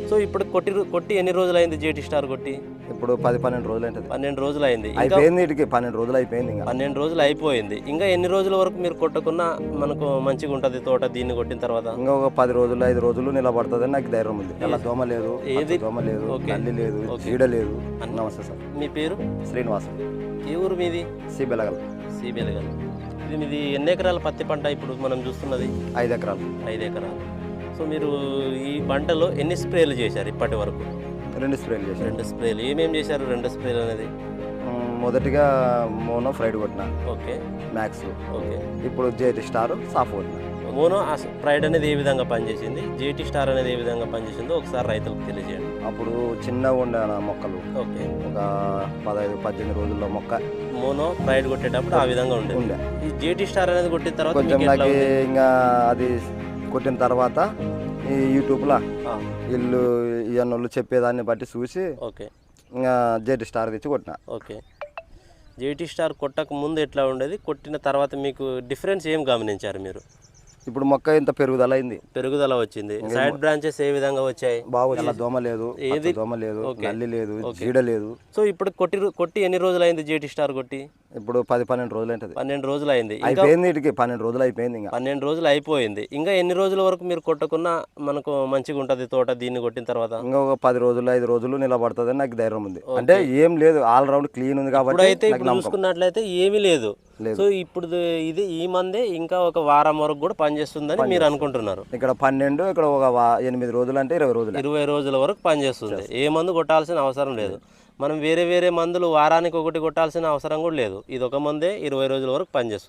So ఇప్పుడు కొట్టి ఎన్ని రోజులైంది జేటీ స్టార్ కొట్టి? ఇప్పుడు 10-12 రోజులు ఉంటుంది. 12 రోజులు అయింది. ఇంకా అయిపోయింది, వీటికి 12 రోజులు అయిపోయింది. ఇంకా 12 రోజులు అయిపోయింది. ఇంకా ఎన్ని రోజుల వరకు మీరు కొట్టకున్నా మనకు మంచిగా ఉంటుంది తోట దీన్ని కొట్టిన తర్వాత? ఇంకా ఒక 10 రోజులు 5 రోజులు నిలబడుతుందని నాకు ధైర్యం ఉంది. అలా దోమ లేదు, దోమ లేదు, నల్లి లేదు, చీడ లేదు. నమస్తే సార్. మీ పేరు? శ్రీనివాస్. ఏ ఊరు మీది? సిబెలగల్. సిబిఎల్గల్. ఇది మీది ఎన్ని ఎకరాల పత్తి పంట ఇప్పుడు మనం చూస్తున్నది? 5 ఎకరాలు. 5 ఎకరాలు. సో మీరు ఈ పంటలో ఎన్ని స్ప్రేలు చేశారు ఇప్పటి వరకు? 2 స్ప్రేలు చేశాను. 2 స్ప్రేలు. ఏమేమి చేశారు 2 స్ప్రేలు అనేది? మొదటిగా మోనో ఫ్రైడ్ కొట్టిన, ఓకే మ్యాక్స్. ఓకే. ఇప్పుడు జేటీ స్టార్ సాఫ్ కొట్టిన. మోనో ప్రైడ్ అనేది ఏ విధంగా పనిచేసింది, జేటీ స్టార్ అనేది ఏ విధంగా పనిచేసిందో ఒకసారి రైతులకు తెలియజేయండి. అప్పుడు చిన్నగా ఉండే మొక్కలు, ఓకే. ఒక 15-18 రోజుల్లో మొక్క మోనో ప్రైడ్ కొట్టేటప్పుడు ఆ విధంగా ఉండేది. ఈ జేటీ స్టార్ అనేది కొట్టిన తర్వాత కొంచెం మీకు ఎట్లా నాకు ఉంది? ఇంకా అది కొట్టిన తర్వాత ఈ యూట్యూబ్లో వీళ్ళు ఇవన్నీ చెప్పేదాన్ని బట్టి చూసి ఓకే ఇంకా జేటీ స్టార్ తెచ్చి కొట్టిన. ఓకే. జేటీ స్టార్ కొట్టక ముందు ఎట్లా ఉండేది, కొట్టిన తర్వాత మీకు డిఫరెన్స్ ఏం గమనించారు మీరు? ఇప్పుడు మొక్క ఇంత పెరుగుదల అయింది, పెరుగుదల వచ్చింది. సైడ్ బ్రాంచెస్ ఏ విధంగా వచ్చాయి? బాగా దోమ లేదు, ఏది? దోమ లేదు, ఓకే. నల్లి లేదు, ఓకే. చీడ లేదు. సో ఇప్పుడు కొట్టి ఎన్ని రోజులు అయింది జేటీ స్టార్ కొట్టి? ఇప్పుడు 10-12 రోజులు ఉంటుంది. 12 రోజులు అయింది. ఇంకా అయిపోయింది, వీటికి 12 రోజులు అయిపోయింది. ఇంకా 12 రోజులు అయిపోయింది. ఇంకా ఎన్ని రోజుల వరకు మీరు కొట్టకున్నా మనకు మంచిగా ఉంటుంది తోట దీన్ని కొట్టిన తర్వాత? ఇంకా ఒక 10 రోజులు 5 రోజులు నిలబడుతుందని నాకు ధైర్యం ఉంది. అంటే ఏం లేదు, ఆల్ రౌండ్ క్లీన్ ఉంది కాబట్టి. ఇప్పుడైతే ఇప్పుడు చూసుకున్నట్లయితే ఏమీ లేదు. సో ఇప్పుడు ఇది ఈ మందే ఇంకా ఒక వారం వరకు కూడా పనిచేస్తుందని మీరు అనుకుంటున్నారు? ఇక్కడ 12, ఇక్కడ ఒక 8 రోజులు అంటే 20 రోజులు. 20 రోజుల వరకు పనిచేస్తుంది. ఏ మందు కొట్టాల్సిన అవసరం లేదు. మనం వేరే మందులు వారానికి ఒకటి కొట్టాల్సిన అవసరం కూడా లేదు. ఇది ఒక మందే 20 రోజుల వరకు పనిచేస్తుంది.